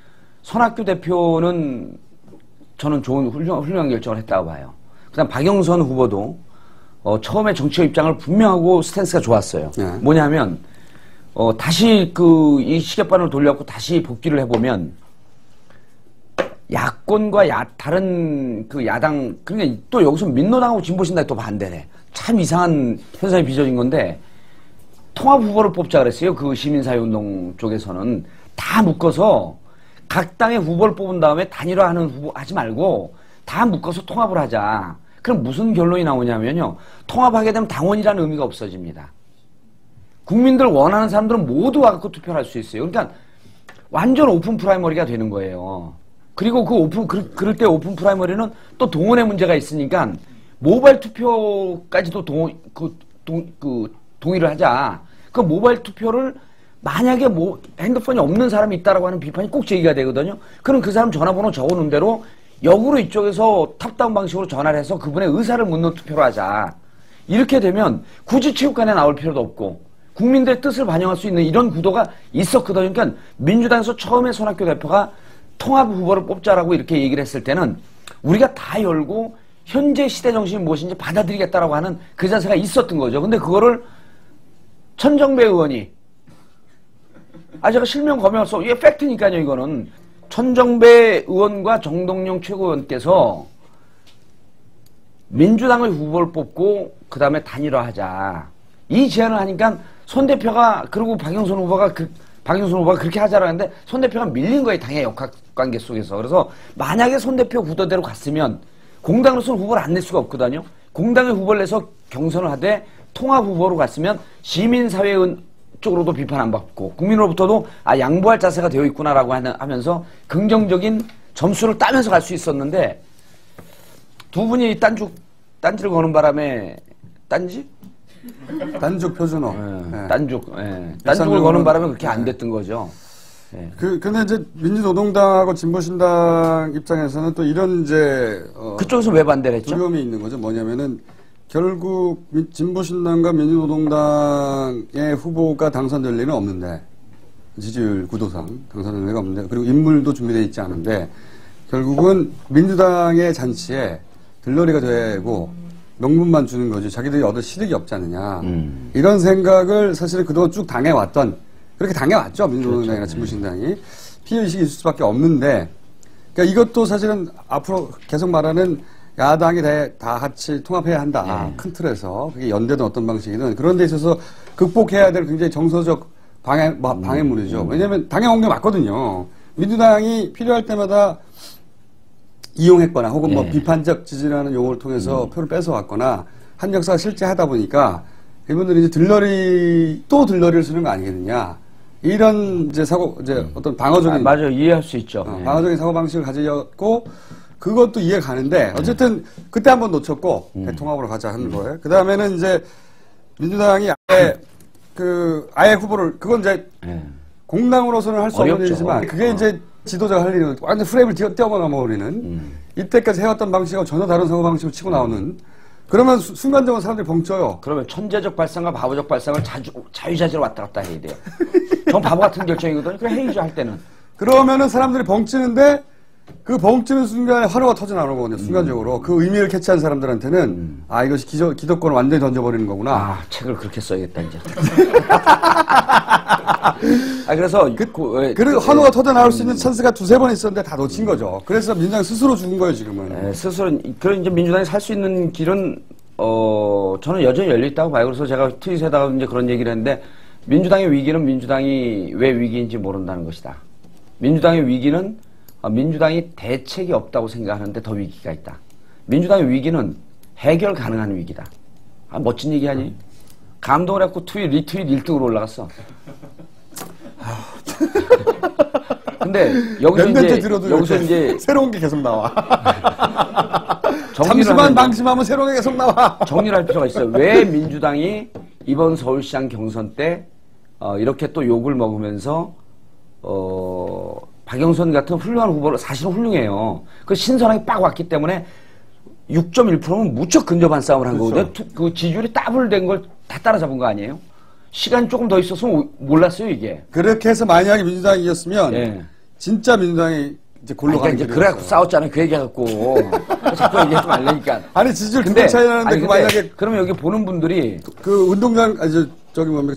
손학규 대표는 저는 좋은 훌륭한 결정을 했다고 봐요. 그다음 박영선 후보도 처음에 정치적 입장을 분명하고 스탠스가 좋았어요. 네. 뭐냐면 다시 이 시계반을 돌려갖고 다시 복귀를 해보면 야권과 다른 야당 그러니까 또 여기서 민노당하고 진보신당이 또 반대네. 참 이상한 현상이 빚어진 건데 통합 후보를 뽑자 그랬어요. 그 시민사회운동 쪽에서는 다 묶어서 각 당의 후보를 뽑은 다음에 단일화하는 후보 하지 말고 다 묶어서 통합을 하자. 그럼 무슨 결론이 나오냐면요. 통합하게 되면 당원이라는 의미가 없어집니다. 국민들 원하는 사람들은 모두 와갖고 투표를 할 수 있어요. 그러니까 완전 오픈 프라이머리가 되는 거예요. 그리고 그럴 때 오픈 프라이머리는 또 동원의 문제가 있으니까 모바일 투표까지도 동의를 하자. 그 모바일 투표를 만약에 뭐 핸드폰이 없는 사람이 있다라고 하는 비판이 꼭 제기가 되거든요. 그럼 그 사람 전화번호 적어놓은 대로 역으로 이쪽에서 탑다운 방식으로 전화를 해서 그분의 의사를 묻는 투표를 하자. 이렇게 되면 굳이 체육관에 나올 필요도 없고 국민들의 뜻을 반영할 수 있는 이런 구도가 있었거든요. 그러니까 민주당에서 처음에 손학규 대표가 통합 후보를 뽑자라고 이렇게 얘기를 했을 때는 우리가 다 열고 현재 시대 정신이 무엇인지 받아들이겠다라고 하는 그 자세가 있었던 거죠. 근데 그거를 천정배 의원이 제가 실명 검열서 이게 팩트니까요. 이거는 천정배 의원과 정동영 최고위원께서 민주당의 후보를 뽑고 그 다음에 단일화하자 이 제안을 하니까 손 대표가 그리고 박영선 후보가 그렇게 하자라고 했는데 손 대표가 밀린 거예요. 당의 역학관계 속에서. 그래서 만약에 손 대표 구도대로 갔으면 공당으로서는 후보를 안 낼 수가 없거든요. 공당의 후보를 내서 경선을 하되 통합 후보로 갔으면 시민사회 쪽으로도 비판 안 받고 국민으로부터도 양보할 자세가 되어 있구나라고 하면서 긍정적인 점수를 따면서 갈 수 있었는데 두 분이 딴지를 거는 바람에 단죽 표준어. 딴죽을 거는 바람에 그렇게 안 됐던 거죠. 네. 근데 이제 민주노동당하고 진보신당 입장에서는 또 이런 이제 그쪽에서 왜 반대를 했죠? 두려움이 있는 거죠. 뭐냐면은 결국 진보신당과 민주노동당의 후보가 당선될 리는 없는데 지지율 구도상 당선될 리가 없는데 그리고 인물도 준비되어 있지 않은데 결국은 민주당의 잔치에 들러리가 되고 명분만 주는 거지 자기들이 얻을 실익이 없지 않느냐 이런 생각을 사실은 그동안 쭉 당해왔던 그렇게 당해왔죠. 민주노동당이나 그렇죠. 진보신당이 피해의식이 있을 수밖에 없는데 그러니까 이것도 사실은 앞으로 계속 말하는 야당이 다 같이 통합해야 한다. 큰 틀에서 그게 연대든 어떤 방식이든 그런 데 있어서 극복해야 될 굉장히 정서적 방해물이죠. 왜냐하면 당해온 게 맞거든요. 민주당이 필요할 때마다 이용했거나 혹은 뭐 비판적 지지라는 용어를 통해서 표를 뺏어왔거나 한 역사가 실제 하다 보니까 이분들이 이제 들러리를 쓰는 거 아니겠느냐. 이런 이제 어떤 방어적인. 맞아요. 이해할 수 있죠. 방어적인 사고방식을 가지고 그것도 이해 가는데 어쨌든 그때 한번 놓쳤고 대통합으로 가자 하는 거예요. 그 다음에는 이제 민주당이 아예 후보를 그건 이제 공당으로서는 할 수 없는 일이지만 그게 이제 지도자가 할 일은 완전 프레임을 뛰어넘어 버리는 이때까지 해왔던 방식하고 전혀 다른 사고 방식으로 치고 나오는 그러면 순간적으로 사람들이 벙쪄요. 그러면 천재적 발상과 바보적 발상을 자유자재로 왔다 갔다 해야 돼요. 전 바보 같은 결정이거든요. 그래 해야죠 할 때는. 그러면은 사람들이 벙찌는데 그 벙찌는 순간에 환호가 터져 나오거든요. 순간적으로. 그 의미를 캐치한 사람들한테는 이것이 기득권을 완전히 던져버리는 거구나. 책을 그렇게 써야겠다 이제. 그래서 그리고 환호가 터져 나올 수 있는 찬스가 두세 번 있었는데 다 놓친 거죠. 그래서 민주당 스스로 죽은 거예요, 지금은. 스스로 그런 이제 민주당이 살 수 있는 길은 저는 여전히 열려 있다고 봐요. 그래서 제가 트윗에다가 이제 그런 얘기를 했는데 민주당의 위기는 민주당이 왜 위기인지 모른다는 것이다. 민주당의 위기는 민주당이 대책이 없다고 생각하는데 더 위기가 있다. 민주당의 위기는 해결 가능한 위기다. 멋진 얘기 아니? 감동을 했고 리트윗 1등으로 올라갔어. 근데 여기서 이제 새로운 게 계속 나와. 잠시만 방심하면 새로운 게 계속 나와. 정리를 할 필요가 있어요. 왜 민주당이 이번 서울시장 경선 때 이렇게 또 욕을 먹으면서 박영선 같은 훌륭한 후보를 사실은 훌륭해요. 그 신선하게 빡 왔기 때문에 6.1%면 무척 근접한 싸움을 한 거거든요. 그 지지율이 더블된 걸 다 따라잡은 거 아니에요? 시간이 조금 더 있었으면 몰랐어요, 이게. 그렇게 해서 만약에 민주당이 이겼으면 진짜 민주당이 이제 골로 가는 길이었어요. 그래갖고 싸웠잖아요. 그 얘기해갖고. 자꾸 얘기하지 말라니까. 아니, 지지율 두 배 차이 나는데 만약에. 그러면 여기 보는 분들이. 그 운동장,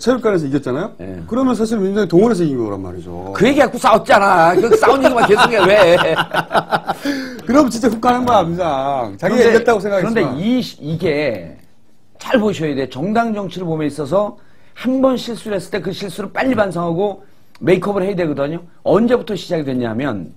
체육관에서 이겼잖아요? 그러면 사실 민주당이 동원해서 이긴 거란 말이죠. 그 얘기해갖고 싸웠잖아. 그 싸운 얘기만 계속해, 왜. 그럼 진짜 훅 가는 거야, 민주당. 자기가 이겼다고 생각했지만. 그런데 이게 잘 보셔야 돼. 정당 정치를 봄에 있어서 한 번 실수를 했을 때 그 실수를 빨리 반성하고 메이크업을 해야 되거든요. 언제부터 시작이 됐냐면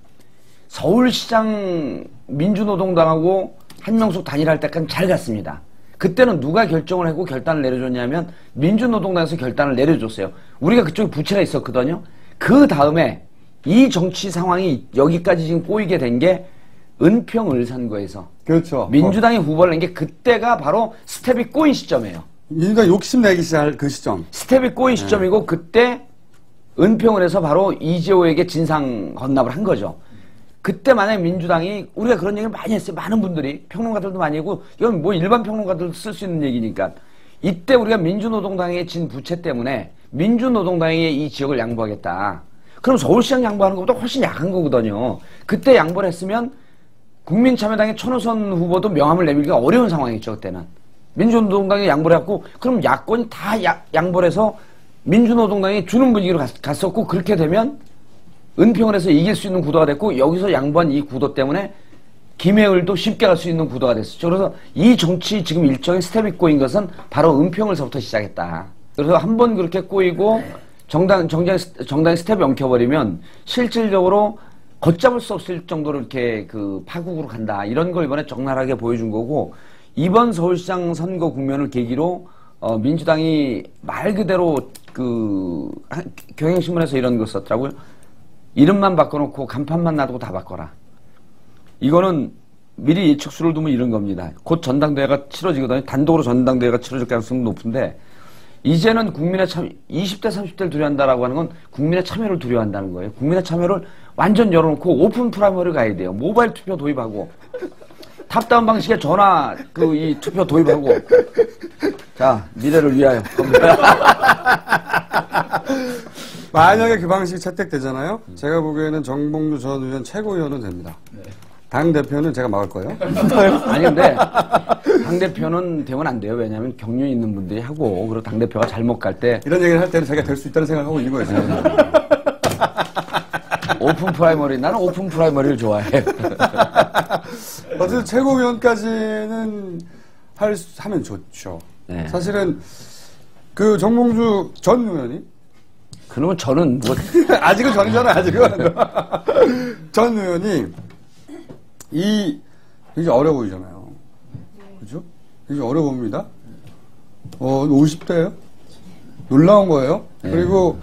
서울시장 민주노동당하고 한명숙 단일할 때까지 잘 갔습니다. 그때는 누가 결정을 하고 결단을 내려줬냐면 민주노동당에서 결단을 내려줬어요. 우리가 그쪽에 부채가 있었거든요. 그 다음에 이 정치 상황이 여기까지 지금 꼬이게 된 게 은평을산거에서 그렇죠. 민주당이 후보를 낸 게 그때가 바로 스텝이 꼬인 시점이에요. 민주당 욕심 내기 시작할 그 시점. 스텝이 꼬인 시점이고 그때 은평을 해서 바로 이재호에게 진상 헌납을 한 거죠. 그때 만약에 민주당이 우리가 그런 얘기를 많이 했어요. 많은 분들이 평론가들도 많이 하고 이건 뭐 일반 평론가들도 쓸 수 있는 얘기니까 이때 우리가 민주노동당에 진 부채 때문에 민주노동당에 이 지역을 양보하겠다. 그럼 서울시장 양보하는 것보다 훨씬 약한 거거든요. 그때 양보를 했으면 국민참여당의 천호선 후보도 명함을 내밀기가 어려운 상황이었죠. 그때는. 민주노동당이 양보를 했고 그럼 야권이 다 양보를 해서 민주노동당이 주는 분위기로 갔었고 그렇게 되면 은평을 해서 이길 수 있는 구도가 됐고 여기서 양보한 이 구도 때문에 김해을도 쉽게 갈 수 있는 구도가 됐었죠. 그래서 이 정치 지금 일종의 스텝이 꼬인 것은 바로 은평을서부터 시작했다. 그래서 한 번 그렇게 꼬이고 정당의 스텝이 엉켜버리면 실질적으로 걷잡을 수 없을 정도로 이렇게 그 파국으로 간다. 이런 걸 이번에 적나라하게 보여준 거고 이번 서울시장 선거 국면을 계기로 민주당이 말 그대로 그 경향신문에서 이런 거 썼더라고요. 이름만 바꿔놓고 간판만 놔두고 다 바꿔라. 이거는 미리 예측수를 두면 이런 겁니다. 곧 전당대회가 치러지거든요. 단독으로 전당대회가 치러질 가능성이 높은데 이제는 국민의 참 20대 30대를 두려워한다라고 하는 건 국민의 참여를 두려워한다는 거예요. 국민의 참여를 완전 열어놓고 오픈 프라이머리 가야 돼요. 모바일 투표 도입하고 탑다운 방식의 전화 이 투표 도입하고 자 미래를 위하여 만약에 그 방식이 채택되잖아요. 제가 보기에는 정봉주 전 의원 최고위원은 됩니다. 당대표는 제가 막을 거예요. 아니 근데 당대표는 되면 안 돼요. 왜냐하면 경륜 있는 분들이 하고 그리고 당대표가 잘못 갈 때 이런 얘기를 할 때는 제가 될 수 있다는 생각을 하고 있는 거예요. 지금. 오픈 프라이머리 나는 오픈 프라이머리를 좋아해. 어쨌든 최고위원까지는 하면 좋죠. 네. 사실은 그 정봉주 전 의원이 그러면 저는 뭐 아직은 전이잖아요. 아직은 전 의원이 굉장히 어려 보이잖아요. 그죠? 굉장히 어려 보입니다. 50대예요. 놀라운 거예요. 네. 그리고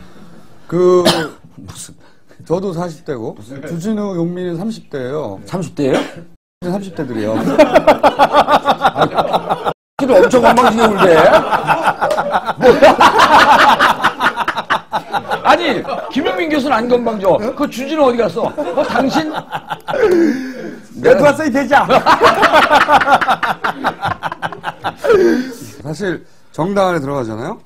저도 40대고 주진우 용민은 30대예요. 30대예요? 30대들이요. 키도 엄청 건방지게 울대. 아니 김용민 교수는 안 건방져. 그 주진우 어디 갔어? 당신? 내가 들어왔어 이 대자. 사실 정당 안에 들어가잖아요.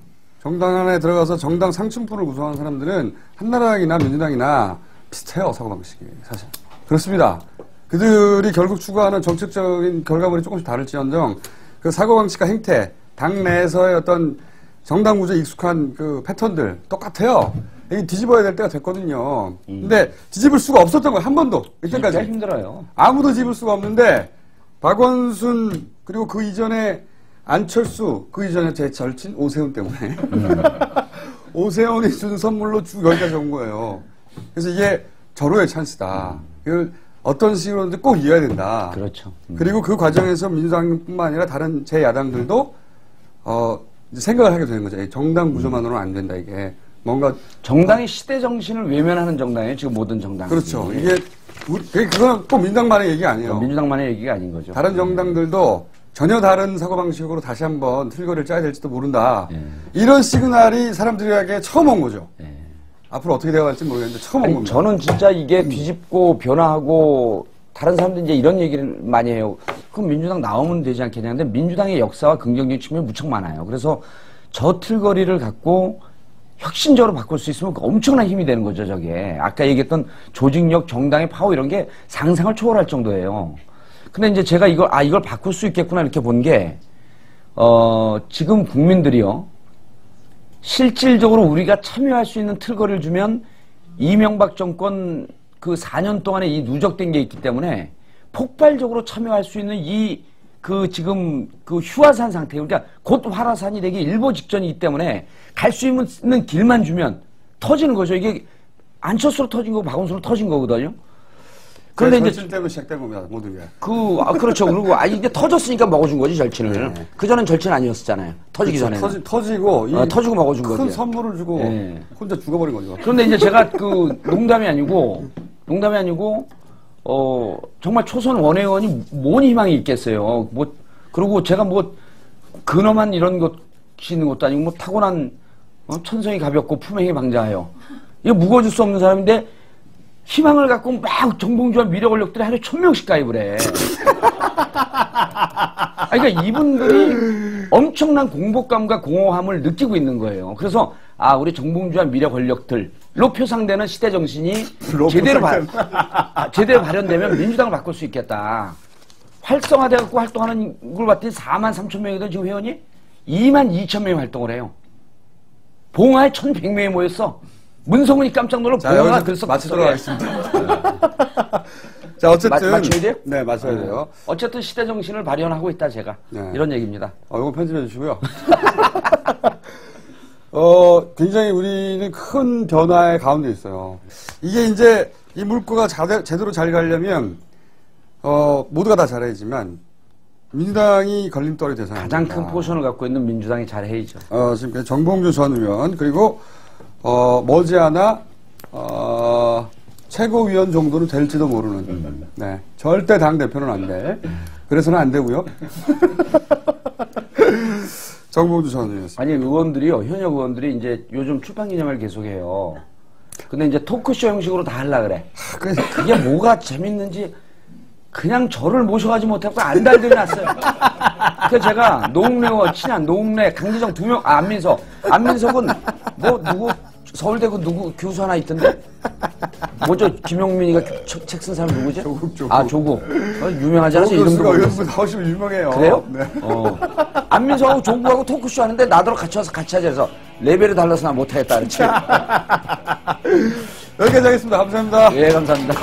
정당 안에 들어가서 정당 상층부를 구성하는 사람들은 한나라당이나 민주당이나 비슷해요. 사고방식이 사실 그렇습니다. 그들이 결국 추구하는 정책적인 결과물이 조금씩 다를지언정 그 사고방식과 행태, 당 내에서의 어떤 정당 구조에 익숙한 그 패턴들 똑같아요. 이게 뒤집어야 될 때가 됐거든요. 근데 뒤집을 수가 없었던 거예요. 한 번도. 이때까지. 진짜 힘들어요. 아무도 뒤집을 수가 없는데 박원순 그리고 그 이전에 안철수 그 이전에 제 절친 오세훈 때문에 오세훈이 준 선물로 쭉 여기까지 온 거예요. 그래서 이게 절호의 찬스다. 이걸 어떤 식으로든 꼭 이어야 된다. 그렇죠. 그리고 그 과정에서 민주당뿐만 아니라 다른 제 야당들도 이제 생각을 하게 되는 거죠. 정당 구조만으로는 안 된다. 이게 뭔가 정당의 시대 정신을 외면하는 정당이에요. 지금 모든 정당. 그렇죠. 이게 그건 꼭 민주당만의 얘기 아니에요. 민주당만의 얘기가 아닌 거죠. 다른 정당들도 전혀 다른 사고방식으로 다시 한번 틀거리를 짜야 될지도 모른다. 이런 시그널이 사람들에게 처음 온 거죠. 앞으로 어떻게 되어갈지 모르겠는데 처음 온 겁니다. 저는 진짜 이게 뒤집고 변화하고 다른 사람들이 이제 이런 얘기를 많이 해요. 그럼 민주당 나오면 되지 않겠냐. 근데 민주당의 역사와 긍정적인 측면이 무척 많아요. 그래서 저 틀거리를 갖고 혁신적으로 바꿀 수 있으면 엄청난 힘이 되는 거죠, 저게. 아까 얘기했던 조직력, 정당의 파워 이런 게 상상을 초월할 정도예요. 근데 이제 제가 이걸 바꿀 수 있겠구나 이렇게 본 게, 지금 국민들이요. 실질적으로 우리가 참여할 수 있는 틀거리를 주면 이명박 정권 그 4년 동안에 이 누적된 게 있기 때문에 폭발적으로 참여할 수 있는 지금 그 휴화산 상태, 그러니까 곧 활화산이 되기 일보 직전이기 때문에 갈 수 있는 길만 주면 터지는 거죠. 이게 안철수로 터진 거고 박원순으로 터진 거거든요. 그런데 이제 절친 때문에 시작된 겁니다. 모든 게. 그렇죠. 그리고 이게 터졌으니까 먹어준 거지 절친을. 네. 그 전엔 절친 아니었잖아요. 터지기 전에. 터지고 터지고 먹어준 거지. 큰 선물을 주고 혼자 죽어버린 거죠. 그런데 이제 제가 농담이 아니고 정말 초선 원외원이 뭔 희망이 있겠어요. 그리고 제가 근엄한 이런 것 있는 것도 아니고 타고난 천성이 가볍고 품행이 방자하여 이거 묵어줄 수 없는 사람인데 희망을 갖고 막 정봉주와 미래 권력들이 하루에 1000명씩 가입을 해. 그러니까 이분들이 엄청난 공복감과 공허함을 느끼고 있는 거예요. 그래서 우리 정봉주와 미래 권력들로 표상되는 시대 정신이 제대로 발현되면 민주당을 바꿀 수 있겠다. 활성화돼갖고 활동하는 걸 봤더니 43,000명이던 지금 회원이 22,000명이 활동을 해요. 봉화에 1,100명이 모였어. 문성훈이 깜짝 놀라 봉화가 들썩 맞추도록 하겠습니다. 자, 어쨌든. 맞춰야 돼요? 네, 맞춰야 돼요. 어쨌든 시대 정신을 발현하고 있다, 제가. 네. 이런 얘기입니다. 이거 편집해 주시고요. 굉장히 우리는 큰 변화의 가운데 있어요. 이게 이제 이 물꼬가 제대로 잘 가려면, 모두가 다 잘해야지만, 민주당이 걸림돌이 돼서. 가장 큰 포션을 갖고 있는 민주당이 잘해야죠. 지금 정봉주 전 의원, 그리고, 머지않아, 최고위원 정도는 될지도 모르는. 네. 절대 당대표는 안 돼. 그래서는 안 되고요. 정봉주 전 의원. 아니, 의원들이요, 현역 의원들이 이제 요즘 출판 기념회를 계속해요. 근데 이제 토크쇼 형식으로 다 하려고 그래. 그게 뭐가 재밌는지 그냥 저를 모셔가지 못하고 안달들이 났어요. 그래서 제가 노웅래 친한 노웅래, 강기정 2명, 안민석은 뭐 누구 서울대고 누구 교수 하나 있던데? 뭐죠? 김용민이가 책 쓴 사람 누구지? 조국. 조국. 유명하지 않아서 이름도 모르겠어. 훨씬 유명해요. 그래요? 네. 안민석하고 조국하고 토크쇼 하는데 나더러 같이 와서 같이 하자 해서 레벨이 달라서 나 못하겠다 그랬지. 여기까지 하겠습니다. 감사합니다. 예, 감사합니다.